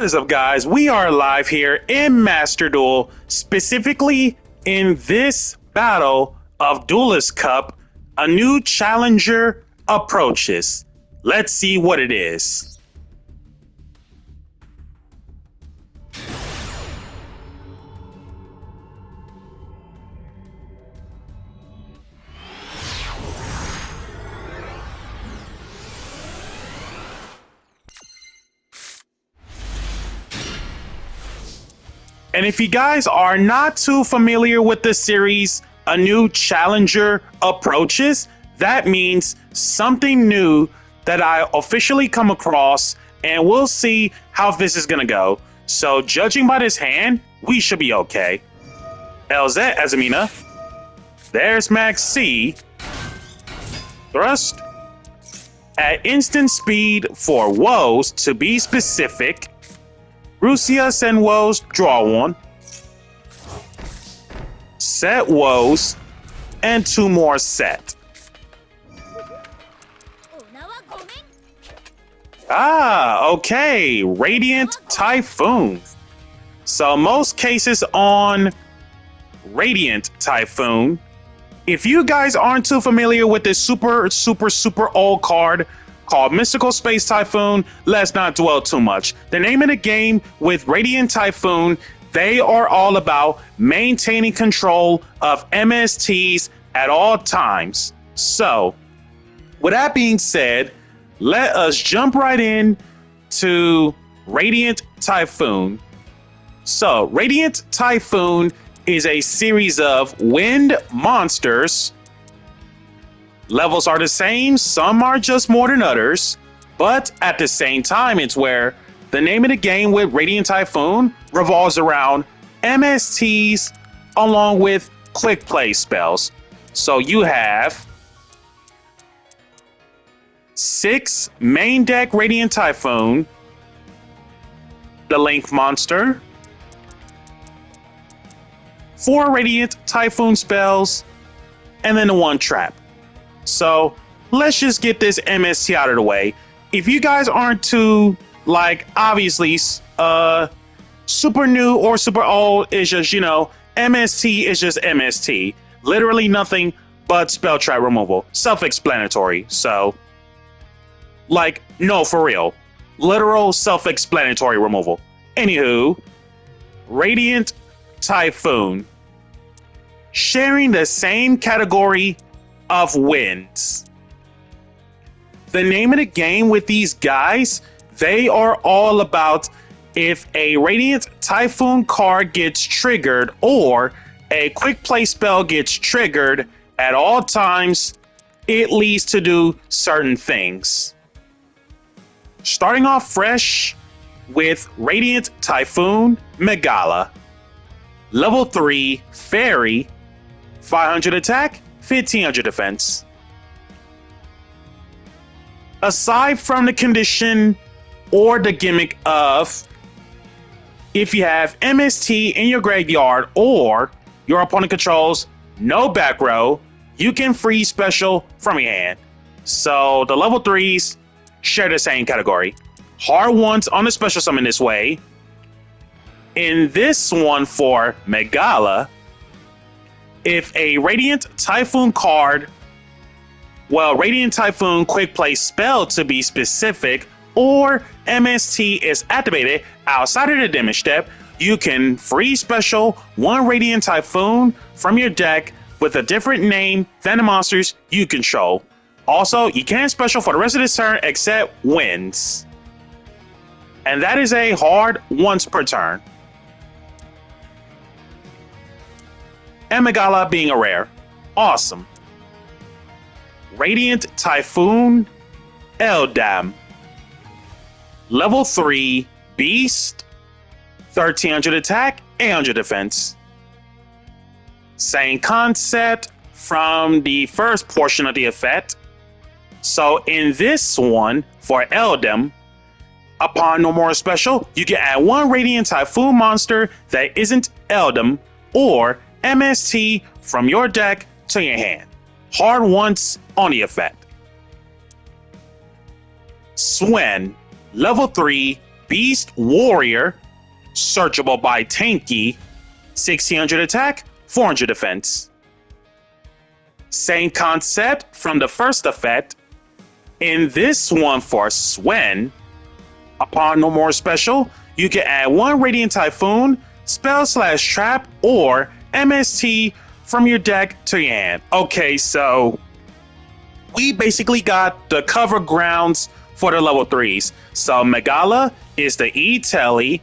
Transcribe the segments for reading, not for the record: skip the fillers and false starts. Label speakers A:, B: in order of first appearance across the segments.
A: What is up, guys? We are live here in Master Duel, specifically in this battle of Duelist Cup. A new challenger approaches. Let's see what it is. And if you guys are not too familiar with the series, a new challenger approaches, that means something new that I officially come across, and we'll see how this is going to go. So judging by this hand, we should be okay. LZ Azamina. There's Max C. Thrust. At instant speed for woes, to be specific. Rusia send woes, draw one. Set woes, and two more set. Okay, Radiant Typhoon. So most cases on Radiant Typhoon, if you guys aren't too familiar with this super old card called Mystical Space Typhoon, let's not dwell too much. The name of the game with Radiant Typhoon, they are all about maintaining control of MSTs at all times. So, with that being said, let us jump right in to Radiant Typhoon. So, Radiant Typhoon is a series of wind monsters. Levels are the same, some are just more than others, but at the same time, it's where the name of the game with Radiant Typhoon revolves around MSTs along with quick play spells. So you have 6 main deck Radiant Typhoon, the Link Monster, 4 Radiant Typhoon spells, and then the 1 trap. So let's just get this MST out of the way. If you guys aren't too, obviously, super new or super old, it's just, MST is just MST. Literally nothing but spell trap removal. Self-explanatory. So, no, for real. Literal self-explanatory removal. Anywho, Radiant Typhoon. Sharing the same category of wins. The name of the game with these guys, they are all about if a Radiant Typhoon card gets triggered or a quick play spell gets triggered at all times, it leads to do certain things. Starting off fresh with Radiant Typhoon Megala. Level 3 Fairy, 500 attack, 1500 defense. Aside from the condition or the gimmick of if you have MST in your graveyard or your opponent controls no back row, you can free special from your hand. So the level 3s share the same category. Hard ones on the special summon this way. In this one for Megala, if a Radiant Typhoon card, Radiant Typhoon quick play spell to be specific, or MST is activated outside of the damage step, you can free special 1 Radiant Typhoon from your deck with a different name than the monsters you control. Also, you can't special for the rest of this turn except wins. And that is a hard once per turn. And Megala being a rare. Awesome. Radiant Typhoon Eldam. Level 3 Beast, 1300 attack, 800 defense. Same concept from the first portion of the effect. So in this one, for Eldam, upon no more special, you can add 1 Radiant Typhoon monster that isn't Eldam or MST from your deck to your hand. Hard once on the effect. Swen, level 3, Beast Warrior, searchable by Tanky, 1600 attack, 400 defense. Same concept from the first effect. In this one for Swen, upon no more special, you can add 1 Radiant Typhoon, spell/trap, or MST from your deck to your hand. Okay, so we basically got the cover grounds for the level 3s. So Megala is the E-Telly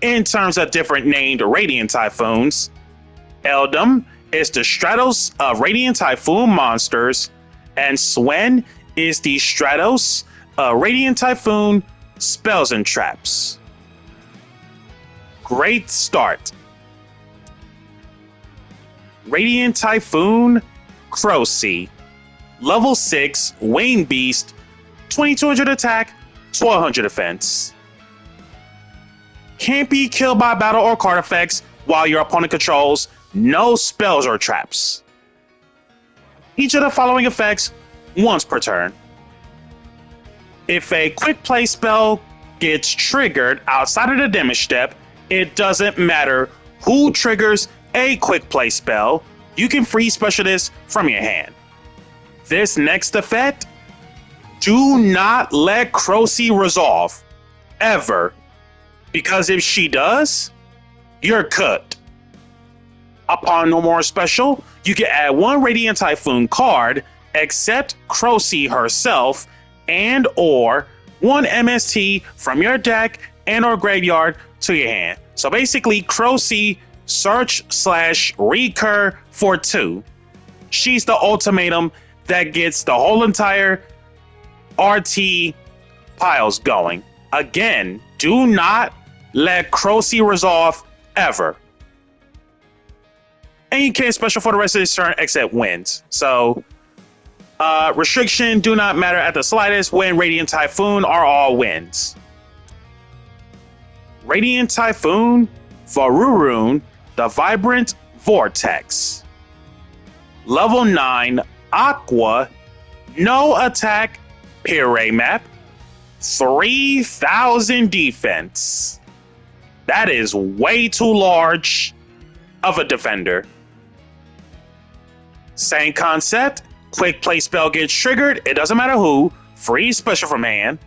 A: in terms of different named Radiant Typhoons. Eldum is the Stratos of Radiant Typhoon monsters. And Swen is the Stratos of Radiant Typhoon spells and traps. Great start. Radiant Typhoon Crocy, level 6 Wing Beast, 2200 attack, 1200 defense. Can't be killed by battle or card effects while your opponent controls no spells or traps. Each of the following effects once per turn. If a quick play spell gets triggered outside of the damage step, it doesn't matter who triggers a quick play spell, you can free special this from your hand. This next effect, do not let Crocy resolve, ever, because if she does, you're cooked. Upon no more special, you can add 1 Radiant Typhoon card, except Crocy herself, and or 1 MST from your deck and or graveyard to your hand. So basically, Crocy search/recur for 2. She's the ultimatum that gets the whole entire RT piles going. Again, do not let Crocy resolve ever. And you can't special for the rest of this turn except wins. So restriction do not matter at the slightest when Radiant Typhoon are all wins. Radiant Typhoon Varurun, the Vibrant Vortex. Level 9 Aqua, no attack, Puree map, 3000 defense. That is way too large of a defender. Same concept, quick play spell gets triggered, it doesn't matter who, free special from hand.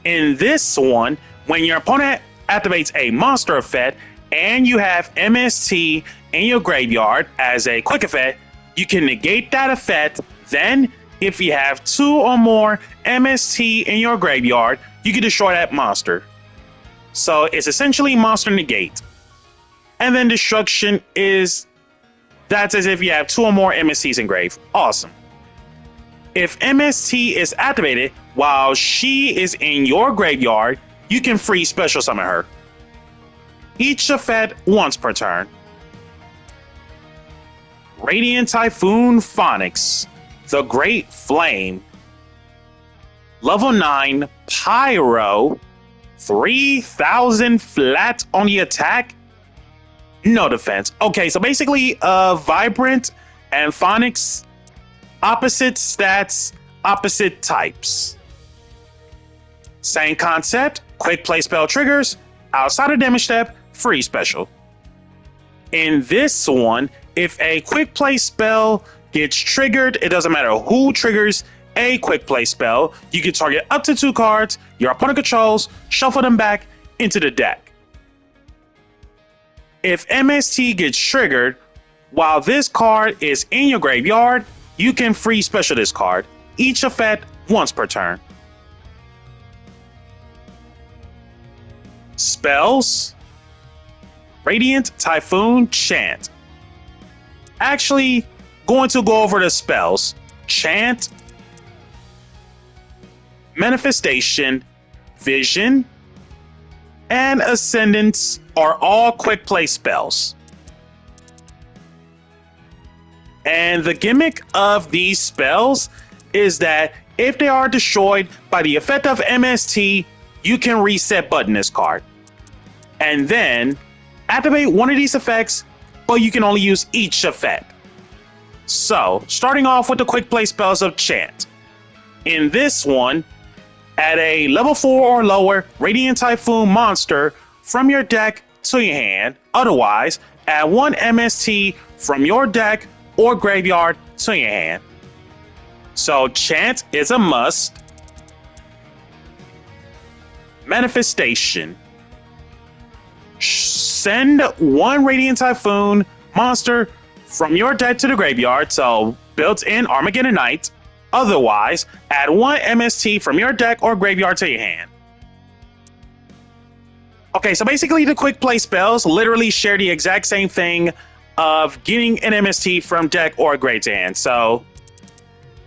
A: In this one, when your opponent activates a monster effect and you have MST in your graveyard as a quick effect, you can negate that effect. Then, if you have 2 or more MST in your graveyard, you can destroy that monster. So it's essentially monster negate. And then destruction that's as if you have 2 or more MSTs in grave. Awesome. If MST is activated while she is in your graveyard, you can free special summon her. Each effect once per turn. Radiant Typhoon Phonics, the Great Flame. Level 9 Pyro, 3000 flat on the attack, no defense. Okay, so basically Vibrant and Phonics, opposite stats, opposite types. Same concept, quick play spell triggers, outside of damage step, free special. In this one, if a quick play spell gets triggered, it doesn't matter who triggers a quick play spell, you can target up to 2 cards your opponent controls, shuffle them back into the deck. If MST gets triggered while this card is in your graveyard, you can free special this card, each effect once per turn. Spells. Radiant Typhoon Chant. Actually, going to go over the spells. Chant, Manifestation, Vision, and Ascendance are all quick play spells. And the gimmick of these spells is that if they are destroyed by the effect of MST, you can reset button this card. And then activate one of these effects, but you can only use each effect. So, starting off with the quick play spells of Chant. In this one, Add a level 4 or lower Radiant Typhoon monster from your deck to your hand. Otherwise, add 1 MST from your deck or graveyard to your hand. So chant is a must. Manifestation. Send 1 Radiant Typhoon monster from your deck to the graveyard, so built-in Armageddon Knight. Otherwise, add 1 MST from your deck or graveyard to your hand. Okay, so basically the quick play spells literally share the exact same thing of getting an MST from deck or grave to hand. So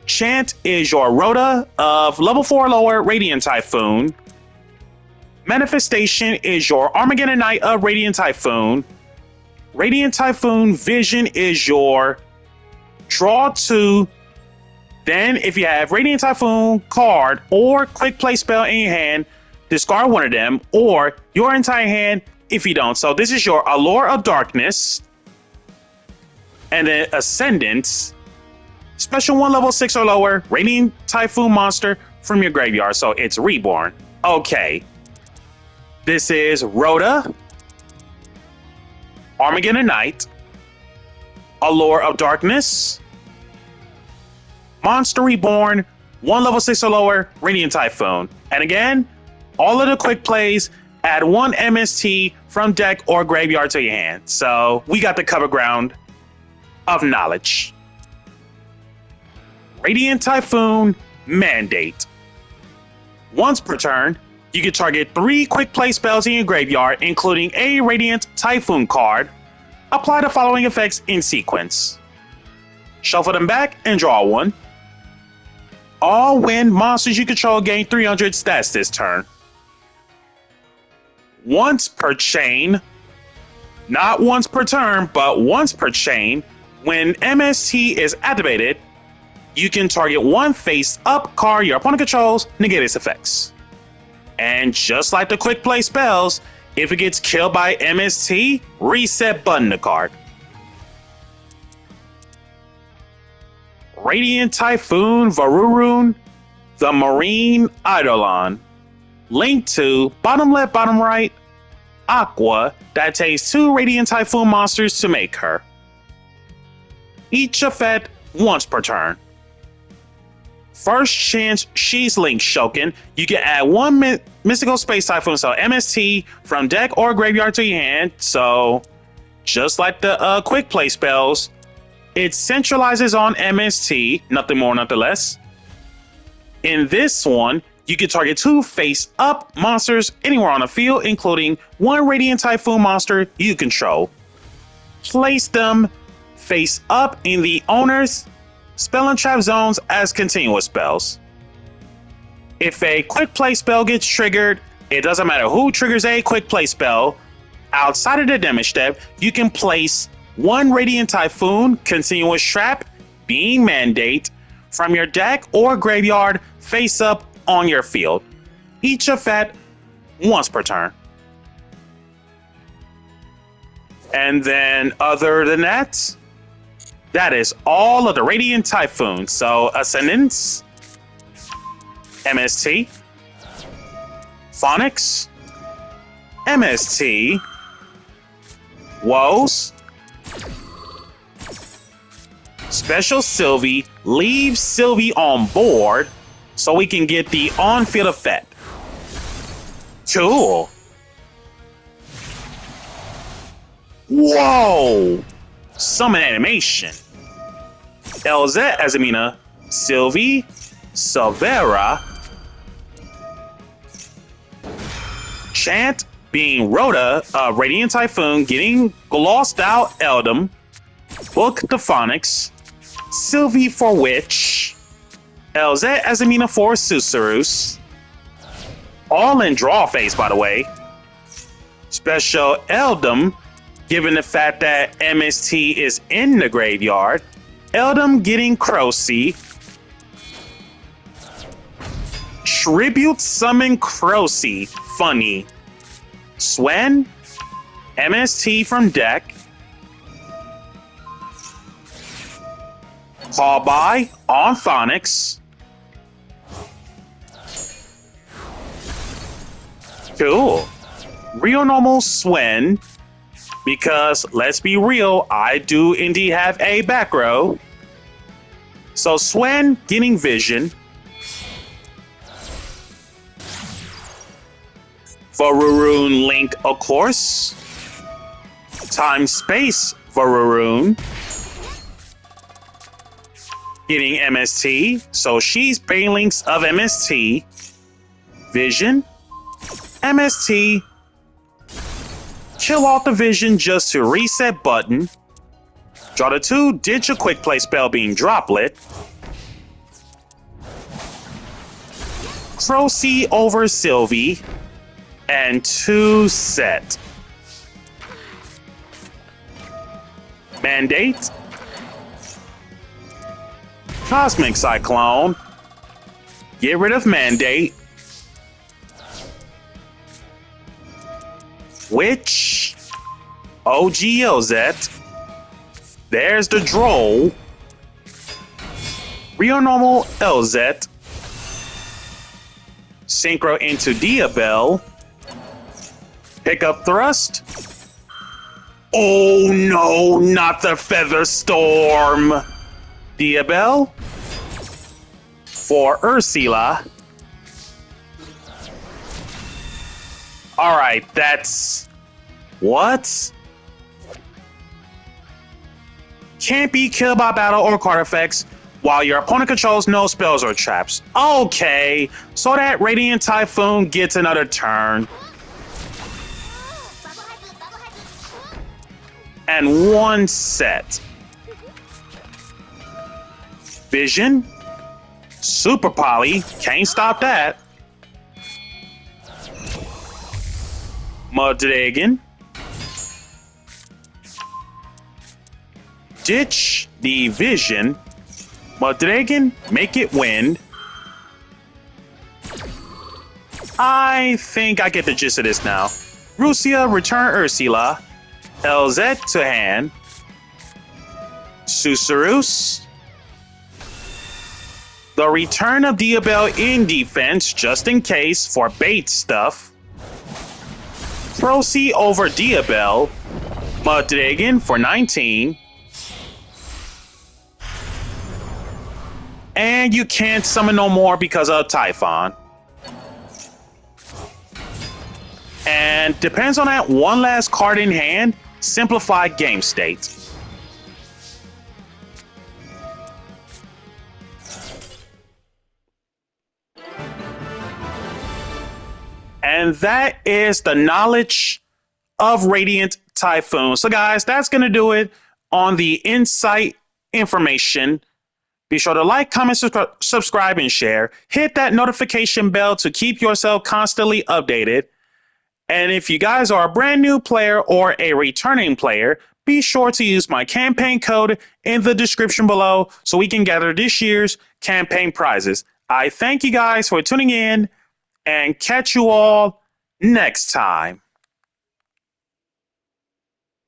A: Chant is your Rhoda of level 4 or lower Radiant Typhoon. Manifestation is your Armageddon Knight of Radiant Typhoon. Radiant Typhoon Vision is your draw 2. Then if you have Radiant Typhoon card or quick play spell in your hand, discard one of them or your entire hand if you don't. So this is your Allure of Darkness. And then Ascendance. Special 1 level 6 or lower Radiant Typhoon monster from your graveyard. So it's Reborn. Okay. This is Rhoda, Armageddon Knight, Allure of Darkness, Monster Reborn, 1 level 6 or lower, Radiant Typhoon. And again, all of the quick plays, add 1 MST from deck or graveyard to your hand. So we got the cover ground of knowledge. Radiant Typhoon Mandate. Once per turn, you can target 3 quick play spells in your graveyard, including a Radiant Typhoon card. Apply the following effects in sequence. Shuffle them back and draw 1. All wind monsters you control gain 300 stats this turn. Once per chain, not once per turn, but once per chain, when MST is activated, you can target 1 face-up card your opponent controls, negate its effects. And just like the quick play spells, if it gets killed by MST, reset button the card. Radiant Typhoon Varurun, the Marine Eidolon. Link to bottom left, bottom right, Aqua, that takes 2 Radiant Typhoon monsters to make her. Each effect once per turn. First chance she's Link Shoken, you can add 1 Mystical Space Typhoon, so MST, from deck or graveyard to your hand. So just like the quick play spells, it centralizes on MST, nothing more, nothing less. In this one, you can target 2 face-up monsters anywhere on the field, including 1 Radiant Typhoon monster you control. Place them face-up in the owner's spell and trap zones as continuous spells. If a quick play spell gets triggered, it doesn't matter who triggers a quick play spell. Outside of the damage step, you can place 1 Radiant Typhoon continuous trap, being mandate, from your deck or graveyard face up on your field. Each effect once per turn. And then other than that, that is all of the Radiant Typhoon. So Ascendance, MST, Phonics, MST, Woes, Special Sylvie, leave Sylvie on board so we can get the on-field effect. Cool. Whoa! Summon animation. LZ Azamina, Sylvie, Silvera, Chant being Rhoda, Radiant Typhoon, getting Glossed Out Eldom, Book the Phonics, Sylvie for Witch, LZ Azamina for Susurus, all in draw phase, by the way. Special Eldom, given the fact that MST is in the graveyard. Eldom getting Crocy. Tribute Summon Crocy, funny. Swen, MST from deck. Call by on Phonics. Cool. Real normal Swen, because let's be real, I do indeed have a back row. So Swen getting vision. Vararoon Link, of course. Time Space Vararoon. Getting MST. So she's Banelinks of MST. Vision. MST. Kill off the vision just to reset button. Draw the 2, ditch a quick play spell being Droplet. Crow-C over Sylvie. And 2 set. Mandate. Cosmic Cyclone. Get rid of Mandate. Witch. OG Elzet. There's the Droll. Real normal Elzet. Synchro into Diabell. Pick up Thrust. Oh no, not the Feather Storm. Diabell. For Ursula. Alright, that's... What? Can't be killed by battle or card effects while your opponent controls no spells or traps. Okay, so that Radiant Typhoon gets another turn. And 1 set. Vision. Super Poly. Can't stop that. Muddragon. Ditch the Vision. Muddragon, make it wind. I think I get the gist of this now. Rusia, return Ursula. Elzet to hand. Susurus. The return of Diabell in defense, just in case, for bait stuff. Crow-C over Diabell. Muddragon for 19. And you can't summon no more because of Typhon. And depends on that one last card in hand, simplify game state. And that is the knowledge of Radiant Typhoon. So guys, that's going to do it on the insight information. Be sure to like, comment, subscribe, and share. Hit that notification bell to keep yourself constantly updated. And if you guys are a brand new player or a returning player, be sure to use my campaign code in the description below so we can gather this year's campaign prizes. I thank you guys for tuning in and catch you all next time.